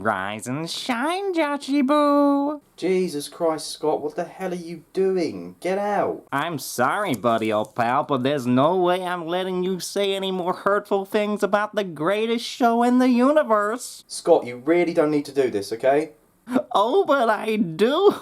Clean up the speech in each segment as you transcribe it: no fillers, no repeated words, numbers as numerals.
Rise and shine, Joshy Boo! Jesus Christ, Scott, what the hell are you doing? Get out! I'm sorry, buddy, old pal, but there's no way I'm letting you say any more hurtful things about the greatest show in the universe. Scott, you really don't need to do this, okay? Oh, but I do!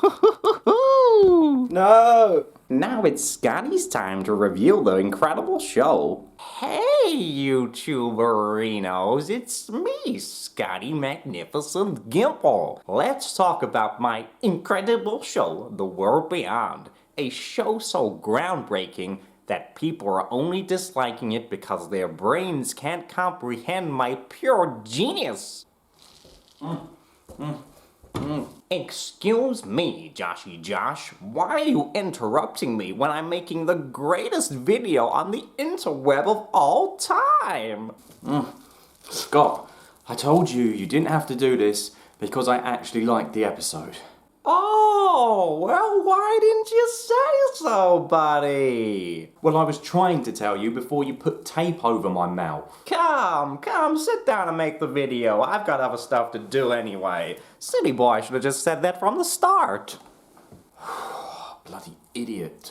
No! Now it's Scotty's time to reveal the incredible show. Hey, YouTuberinos, it's me, Scotty Magnificent Gimple. Let's talk about my incredible show, The World Beyond. A show so groundbreaking that people are only disliking it because their brains can't comprehend my pure genius. Excuse me, Joshy Josh, why are you interrupting me when I'm making the greatest video on the interweb of all time? Scott, I told you you didn't have to do this because I actually liked the episode. Oh, well, why didn't you say so, buddy? Well, I was trying to tell you before you put tape over my mouth. Come, sit down and make the video. I've got other stuff to do anyway. Silly boy, I should have just said that from the start. Bloody idiot.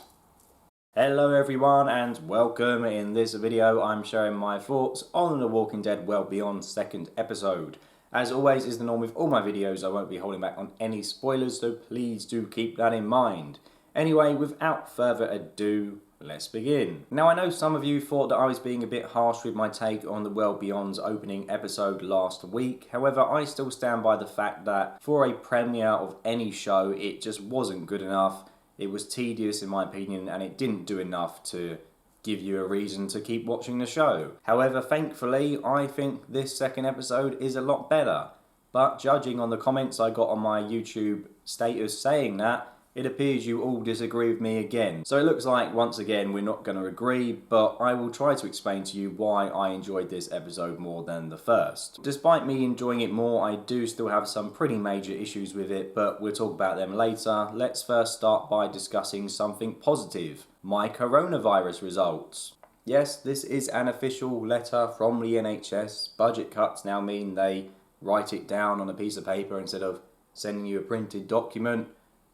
Hello everyone and welcome. In this video I'm sharing my thoughts on The Walking Dead World Beyond second episode. As always is the norm with all my videos, I won't be holding back on any spoilers, so please do keep that in mind. Anyway, without further ado, let's begin. Now I know some of you thought that I was being a bit harsh with my take on The World Beyond's opening episode last week. However, I still stand by the fact that for a premiere of any show, it just wasn't good enough. It was tedious in my opinion, and it didn't do enough to give you a reason to keep watching the show. However, thankfully, I think this second episode is a lot better. But judging on the comments I got on my YouTube status saying that, it appears you all disagree with me again. So it looks like, once again, we're not going to agree, but I will try to explain to you why I enjoyed this episode more than the first. Despite me enjoying it more, I do still have some pretty major issues with it, but we'll talk about them later. Let's first start by discussing something positive. My coronavirus results. Yes, this is an official letter from the NHS. Budget cuts now mean they write it down on a piece of paper instead of sending you a printed document,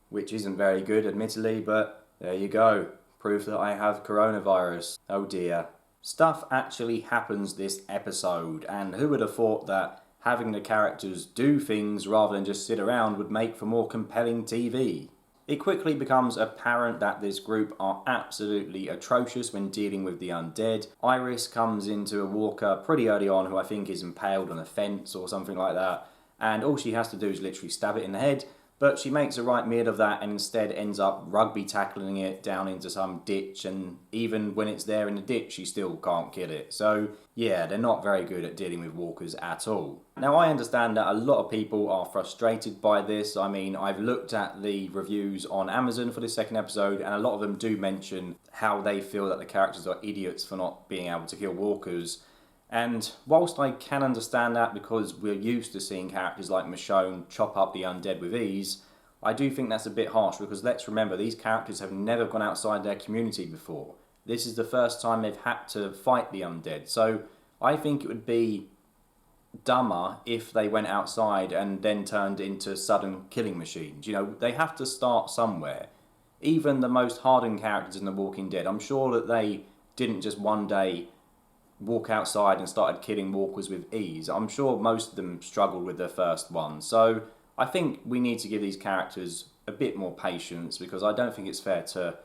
which isn't very good, admittedly, but there you go. Proof that I have coronavirus. Oh dear. Stuff actually happens this episode, and who would have thought that having the characters do things rather than just sit around would make for more compelling TV? It quickly becomes apparent that this group are absolutely atrocious when dealing with the undead. Iris comes into a walker pretty early on, who I think is impaled on a fence or something like that, and all she has to do is literally stab it in the head. But she makes a right meal of that and instead ends up rugby tackling it down into some ditch, and even when it's there in the ditch, she still can't kill it. So yeah, they're not very good at dealing with walkers at all. Now I understand that a lot of people are frustrated by this. I mean, I've looked at the reviews on Amazon for this second episode, and a lot of them do mention how they feel that the characters are idiots for not being able to kill walkers. And whilst I can understand that because we're used to seeing characters like Michonne chop up the undead with ease, I do think that's a bit harsh because let's remember these characters have never gone outside their community before. This is the first time they've had to fight the undead, so I think it would be dumber if they went outside and then turned into sudden killing machines. You know, they have to start somewhere. Even the most hardened characters in The Walking Dead, I'm sure that they didn't just one day walk outside and started killing walkers with ease. I'm sure most of them struggled with their first one. So I think we need to give these characters a bit more patience because I don't think it's fair to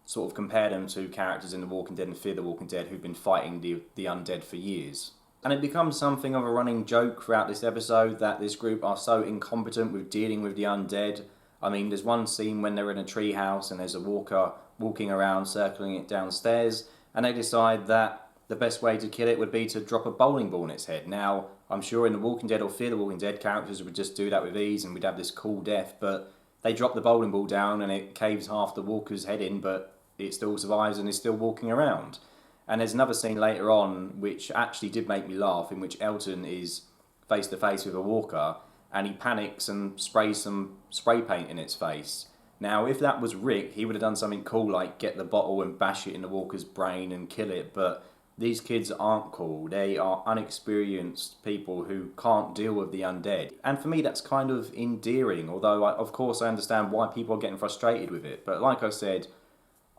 sort of compare them to characters in The Walking Dead and Fear the Walking Dead who've been fighting the undead for years. And it becomes something of a running joke throughout this episode that this group are so incompetent with dealing with the undead. I mean, there's one scene when they're in a treehouse and there's a walker walking around circling it downstairs, and they decide that the best way to kill it would be to drop a bowling ball in its head. Now, I'm sure in The Walking Dead or Fear the Walking Dead, characters would just do that with ease and we'd have this cool death, but they drop the bowling ball down and it caves half the walker's head in, but it still survives and is still walking around. And there's another scene later on which actually did make me laugh, in which Elton is face to face with a walker and he panics and sprays some spray paint in its face. Now, if that was Rick, he would have done something cool like get the bottle and bash it in the walker's brain and kill it, but These kids aren't cool. They are unexperienced people who can't deal with the undead. And for me, that's kind of endearing, although of course I understand why people are getting frustrated with it. But like I said,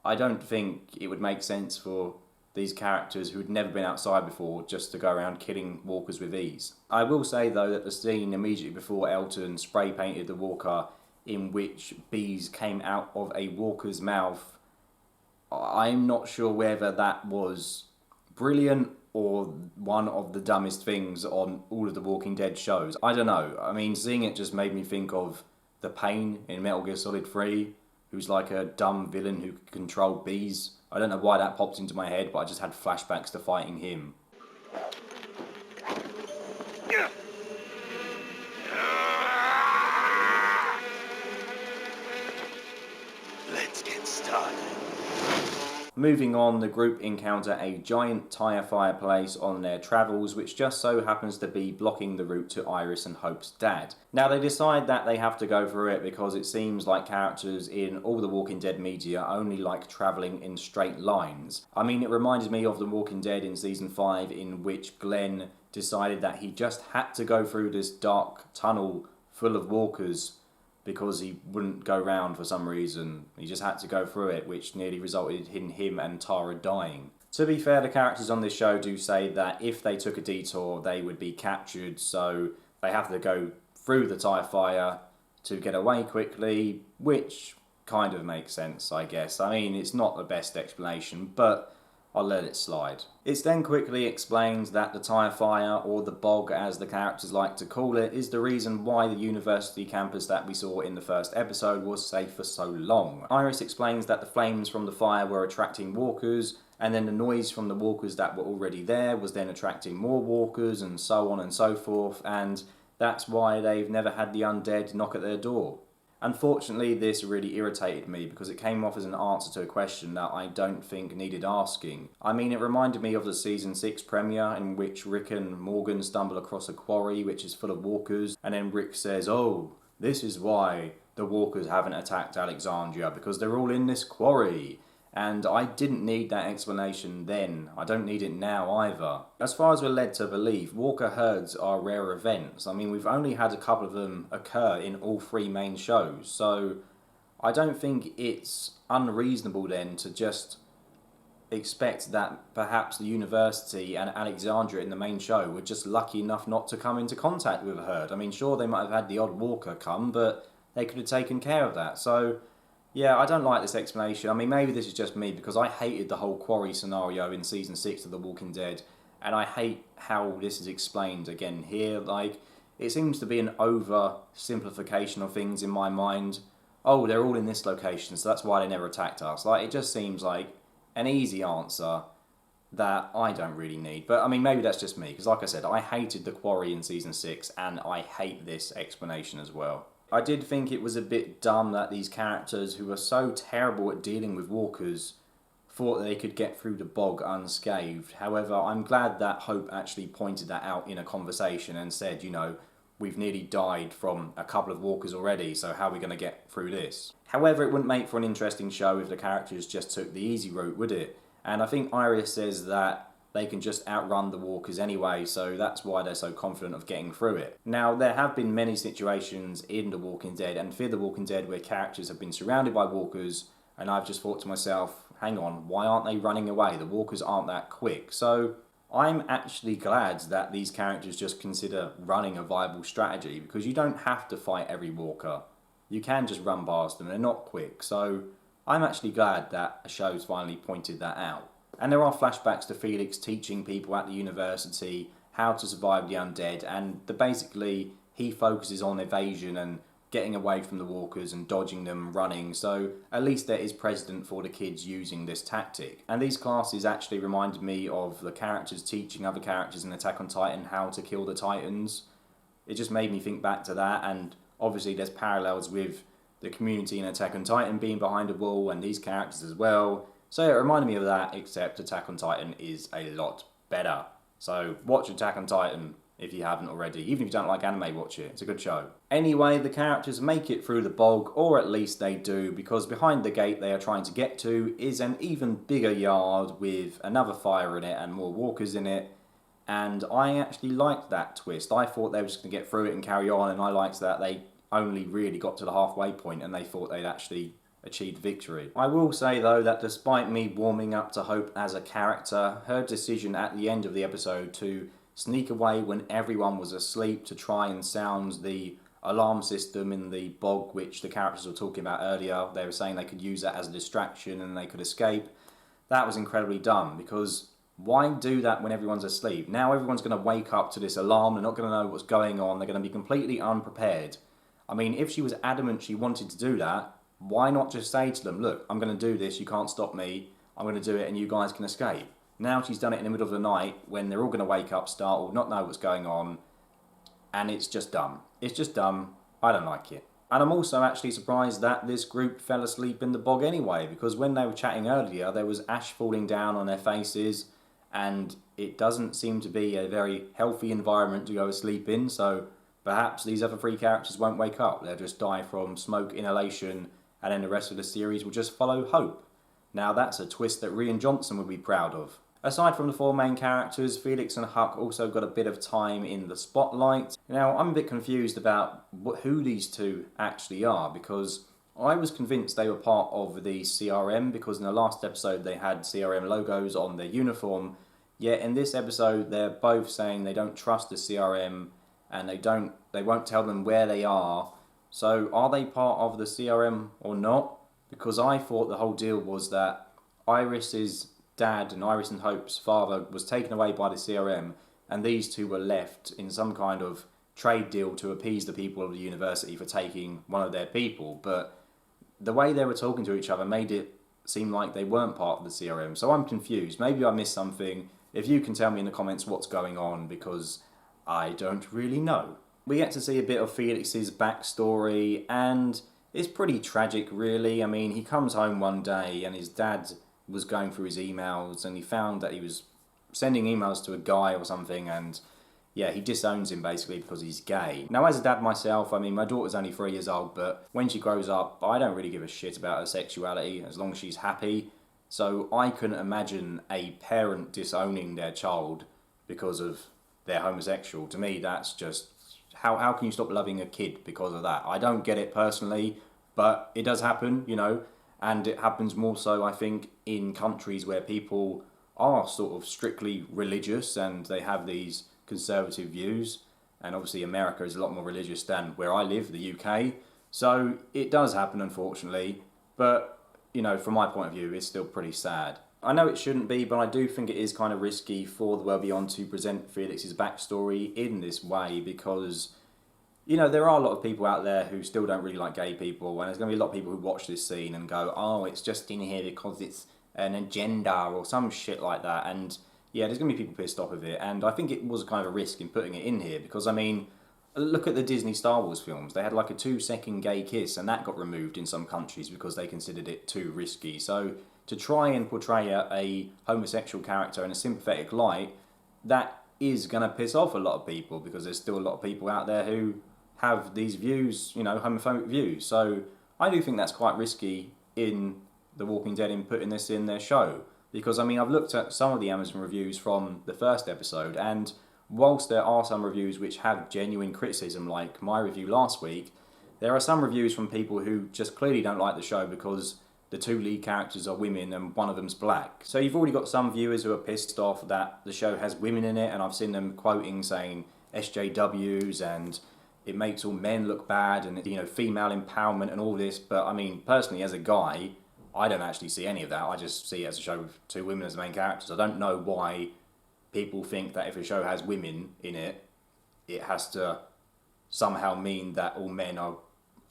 I don't think it would make sense for these characters who'd never been outside before just to go around killing walkers with ease. I will say though that the scene immediately before Elton spray painted the walker in which bees came out of a walker's mouth, I'm not sure whether that was brilliant or one of the dumbest things on all of the Walking Dead shows. I don't know. I mean, seeing it just made me think of the Pain in Metal Gear Solid 3, who's like a dumb villain who could control bees. I don't know why that popped into my head, but I just had flashbacks to fighting him. Let's get started. Moving on, the group encounter a giant tire fireplace on their travels, which just so happens to be blocking the route to Iris and Hope's dad. Now they decide that they have to go through it because it seems like characters in all the Walking Dead media only like travelling in straight lines. I mean, it reminded me of The Walking Dead in Season 5, in which Glenn decided that he just had to go through this dark tunnel full of walkers because he wouldn't go round for some reason. He just had to go through it, which nearly resulted in him and Tara dying. To be fair, the characters on this show do say that if they took a detour, they would be captured, so they have to go through the TIE fire to get away quickly, which kind of makes sense, I guess. I mean, it's not the best explanation, but I'll let it slide. It's then quickly explained that the tire fire, or the bog as the characters like to call it, is the reason why the university campus that we saw in the first episode was safe for so long. Iris explains that the flames from the fire were attracting walkers, and then the noise from the walkers that were already there was then attracting more walkers, and so on and so forth, and that's why they've never had the undead knock at their door. Unfortunately, this really irritated me because it came off as an answer to a question that I don't think needed asking. I mean, it reminded me of the Season 6 premiere in which Rick and Morgan stumble across a quarry which is full of walkers, and then Rick says, "Oh, this is why the walkers haven't attacked Alexandria, because they're all in this quarry." And I didn't need that explanation then. I don't need it now either. As far as we're led to believe, walker herds are rare events. I mean, we've only had a couple of them occur in all three main shows, so I don't think it's unreasonable then to just expect that perhaps the university and Alexandria in the main show were just lucky enough not to come into contact with a herd. I mean, sure, they might have had the odd walker come, but they could have taken care of that. So yeah, I don't like this explanation. I mean, maybe this is just me, because I hated the whole quarry scenario in Season 6 of The Walking Dead, and I hate how this is explained again here. Like, it seems to be an oversimplification of things in my mind. Oh, they're all in this location, so that's why they never attacked us. Like, it just seems like an easy answer that I don't really need. But, I mean, maybe that's just me, because like I said, I hated the quarry in Season 6, and I hate this explanation as well. I did think it was a bit dumb that these characters, who are so terrible at dealing with walkers, thought they could get through the bog unscathed. However, I'm glad that Hope actually pointed that out in a conversation and said, you know, we've nearly died from a couple of walkers already, so how are we going to get through this? However, it wouldn't make for an interesting show if the characters just took the easy route, would it? And I think Iris says that they can just outrun the walkers anyway, so that's why they're so confident of getting through it. Now, there have been many situations in The Walking Dead and Fear the Walking Dead where characters have been surrounded by walkers, and I've just thought to myself, hang on, why aren't they running away? The walkers aren't that quick. So I'm actually glad that these characters just consider running a viable strategy, because you don't have to fight every walker. You can just run past them, they're not quick. So I'm actually glad that a show's finally pointed that out. And there are flashbacks to Felix teaching people at the university how to survive the undead, and basically he focuses on evasion and getting away from the walkers and dodging them, running, so at least there is precedent for the kids using this tactic. And these classes actually reminded me of the characters teaching other characters in Attack on Titan how to kill the Titans. It just made me think back to that, and obviously there's parallels with the community in Attack on Titan being behind a wall and these characters as well. So it reminded me of that, except Attack on Titan is a lot better. So watch Attack on Titan if you haven't already. Even if you don't like anime, watch it. It's a good show. Anyway, the characters make it through the bog, or at least they do, because behind the gate they are trying to get to is an even bigger yard with another fire in it and more walkers in it. And I actually liked that twist. I thought they were just going to get through it and carry on, and I liked that they only really got to the halfway point and they thought they'd actually achieved victory. I will say though that despite me warming up to Hope as a character, her decision at the end of the episode to sneak away when everyone was asleep to try and sound the alarm system in the bog, which the characters were talking about earlier, they were saying they could use that as a distraction and they could escape. That was incredibly dumb, because why do that when everyone's asleep? Now everyone's going to wake up to this alarm, they're not going to know what's going on, they're going to be completely unprepared. I mean, if she was adamant she wanted to do that, why not just say to them, look, I'm going to do this, you can't stop me, I'm going to do it and you guys can escape. Now she's done it in the middle of the night when they're all going to wake up, startled, not know what's going on, and it's just dumb. It's just dumb. I don't like it. And I'm also actually surprised that this group fell asleep in the bog anyway, because when they were chatting earlier, there was ash falling down on their faces, and it doesn't seem to be a very healthy environment to go asleep in, so perhaps these other three characters won't wake up. They'll just die from smoke inhalation, and then the rest of the series will just follow Hope. Now that's a twist that Rian Johnson would be proud of. Aside from the four main characters, Felix and Huck also got a bit of time in the spotlight. Now, I'm a bit confused about who these two actually are, because I was convinced they were part of the CRM, because in the last episode they had CRM logos on their uniform, yet in this episode they're both saying they don't trust the CRM and they won't tell them where they are. So are they part of the CRM or not? Because I thought the whole deal was that Iris's dad and Iris and Hope's father was taken away by the CRM, and these two were left in some kind of trade deal to appease the people of the university for taking one of their people. But the way they were talking to each other made it seem like they weren't part of the CRM. So I'm confused. Maybe I missed something. If you can tell me in the comments what's going on, because I don't really know. We get to see a bit of Felix's backstory, and it's pretty tragic, really. I mean, he comes home one day and his dad was going through his emails and he found that he was sending emails to a guy or something, and yeah, he disowns him basically because he's gay. Now, as a dad myself, I mean, my daughter's only 3 years old, but when she grows up, I don't really give a shit about her sexuality as long as she's happy. So I couldn't imagine a parent disowning their child because of they're homosexual. To me, that's just... How can you stop loving a kid because of that? I don't get it personally, but it does happen, you know, and it happens more so, I think, in countries where people are sort of strictly religious and they have these conservative views, and obviously America is a lot more religious than where I live, the UK, so it does happen, unfortunately, but, you know, from my point of view, it's still pretty sad. I know it shouldn't be, but I do think it is kind of risky for the World Beyond to present Felix's backstory in this way, because, you know, there are a lot of people out there who still don't really like gay people, and there's going to be a lot of people who watch this scene and go, oh, it's just in here because it's an agenda or some shit like that, and yeah, there's going to be people pissed off of it, and I think it was kind of a risk in putting it in here, because, I mean, look at the Disney Star Wars films. They had like a 2-second gay kiss, and that got removed in some countries because they considered it too risky. So to try and portray a homosexual character in a sympathetic light, that is going to piss off a lot of people, because there's still a lot of people out there who have these views, you know, homophobic views. So I do think that's quite risky in The Walking Dead in putting this in their show. Because, I mean, I've looked at some of the Amazon reviews from the first episode, and whilst there are some reviews which have genuine criticism, like my review last week, there are some reviews from people who just clearly don't like the show because the two lead characters are women and one of them's black. So you've already got some viewers who are pissed off that the show has women in it, and I've seen them quoting saying SJWs and it makes all men look bad and, you know, female empowerment and all this. But I mean, personally, as a guy, I don't actually see any of that. I just see it as a show with two women as the main characters. I don't know why people think that if a show has women in it, it has to somehow mean that all men are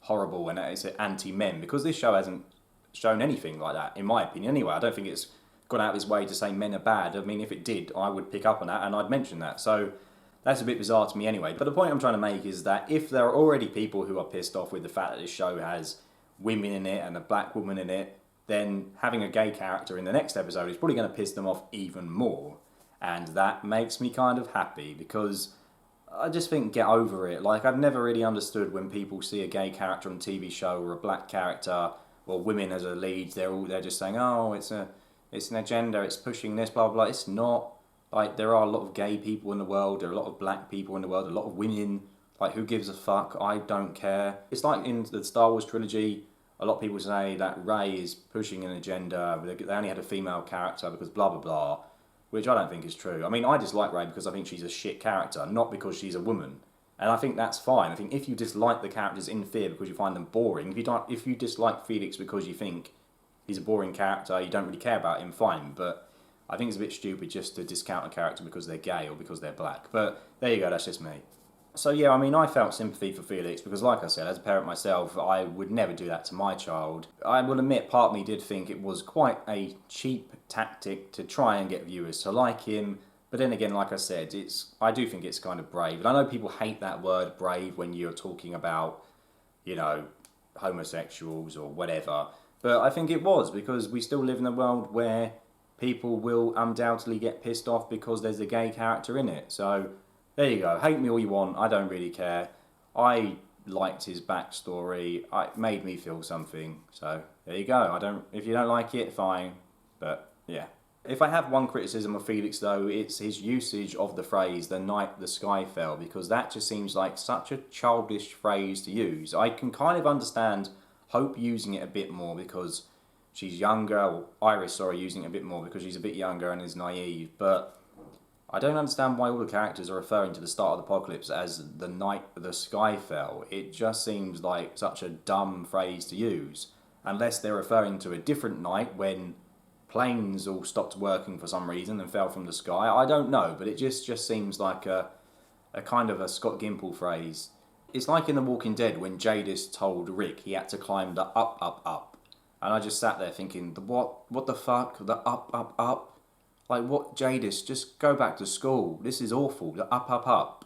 horrible and it's anti-men, because this show hasn't shown anything like that, in my opinion anyway. I don't think it's gone out of its way to say men are bad. I mean, if it did, I would pick up on that and I'd mention that. So that's a bit bizarre to me anyway. But the point I'm trying to make is that if there are already people who are pissed off with the fact that this show has women in it and a black woman in it, then having a gay character in the next episode is probably going to piss them off even more. And that makes me kind of happy, because I just think get over it. Like, I've never really understood when people see a gay character on a TV show or a black character or women as a lead, they're just saying, oh, it's an agenda, it's pushing this, blah, blah, blah. It's not. Like, there are a lot of gay people in the world, there are a lot of black people in the world, a lot of women. Like, who gives a fuck? I don't care. It's like in the Star Wars trilogy, a lot of people say that Rey is pushing an agenda, they only had a female character because blah, blah, blah, which I don't think is true. I mean, I dislike Rey because I think she's a shit character, not because she's a woman. And I think that's fine. I think if you dislike the characters in Fear because you find them boring, if you dislike Felix because you think he's a boring character, you don't really care about him, fine. But I think it's a bit stupid just to discount a character because they're gay or because they're black. But there you go, that's just me. So yeah, I mean, I felt sympathy for Felix because, like I said, as a parent myself, I would never do that to my child. I will admit, part of me did think it was quite a cheap tactic to try and get viewers to like him. But then again, like I said, I do think it's kind of brave. And I know people hate that word brave when you're talking about, you know, homosexuals or whatever. But I think it was, because we still live in a world where people will undoubtedly get pissed off because there's a gay character in it. So there you go. Hate me all you want. I don't really care. I liked his backstory. It made me feel something. So there you go. If you don't like it, fine. But yeah. If I have one criticism of Felix, though, it's his usage of the phrase, the night the sky fell, because that just seems like such a childish phrase to use. I can kind of understand Hope using it a bit more because she's younger, or Iris, using it a bit more because she's a bit younger and is naive, but I don't understand why all the characters are referring to the start of the apocalypse as the night the sky fell. It just seems like such a dumb phrase to use, unless they're referring to a different night when planes all stopped working for some reason and fell from the sky. I don't know, but it just seems like a kind of a Scott Gimple phrase. It's like in The Walking Dead when Jadis told Rick he had to climb the up, up, up. And I just sat there thinking, what the fuck? The up, up, up? Like, what, Jadis? Just go back to school. This is awful. The up, up, up.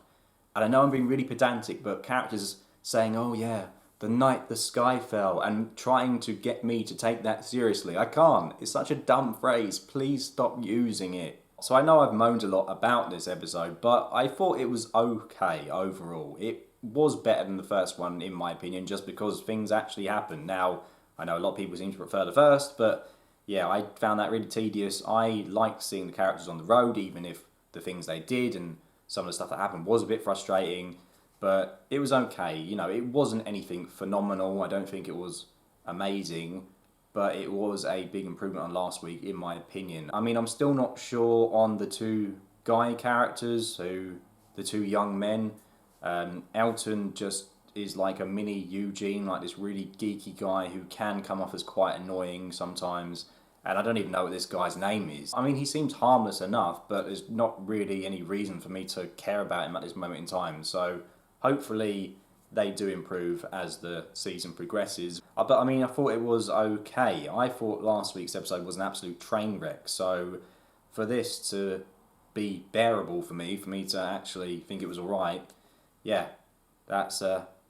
And I know I'm being really pedantic, but characters saying, oh yeah, the night the sky fell, and trying to get me to take that seriously. I can't. It's such a dumb phrase. Please stop using it. So I know I've moaned a lot about this episode, but I thought it was okay overall. It was better than the first one, in my opinion, just because things actually happened. Now, I know a lot of people seem to prefer the first, but yeah, I found that really tedious. I liked seeing the characters on the road, even if the things they did and some of the stuff that happened was a bit frustrating. But it was okay. You know, it wasn't anything phenomenal. I don't think it was amazing, but it was a big improvement on last week, in my opinion. I mean, I'm still not sure on the two guy characters, the two young men. Elton just is like a mini Eugene, like this really geeky guy who can come off as quite annoying sometimes. And I don't even know what this guy's name is. I mean, he seems harmless enough, but there's not really any reason for me to care about him at this moment in time. So hopefully they do improve as the season progresses. But I mean, I thought it was okay. I thought last week's episode was an absolute train wreck. So for this to be bearable for me to actually think it was alright, yeah, that's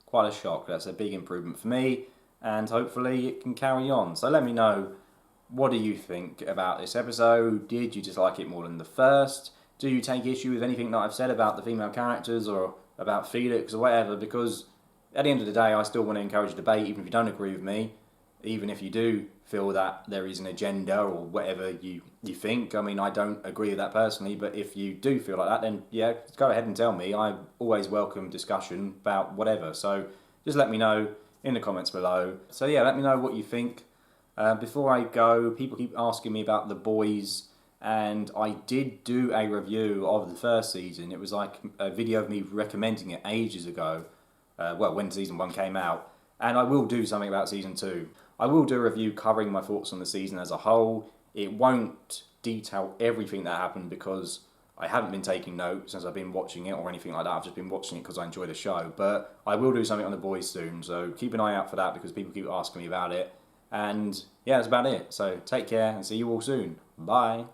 quite a shock. That's a big improvement for me, and hopefully it can carry on. So let me know, what do you think about this episode? Did you dislike it more than the first? Do you take issue with anything that I've said about the female characters or about Felix or whatever? Because at the end of the day, I still want to encourage debate, even if you don't agree with me, even if you do feel that there is an agenda or whatever you think. I mean, I don't agree with that personally, but if you do feel like that, then yeah, go ahead and tell me. I always welcome discussion about whatever. So just let me know in the comments below. So yeah, let me know what you think. Before I go, people keep asking me about The Boys, and I did do a review of the first season. It was like a video of me recommending it ages ago, when season 1 came out, and I will do something about season 2. I will do a review covering my thoughts on the season as a whole. It won't detail everything that happened because I haven't been taking notes as I've been watching it or anything like that. I've just been watching it because I enjoy the show, but I will do something on The Boys soon, so keep an eye out for that because people keep asking me about it. And yeah, that's about it. So take care and see you all soon. Bye.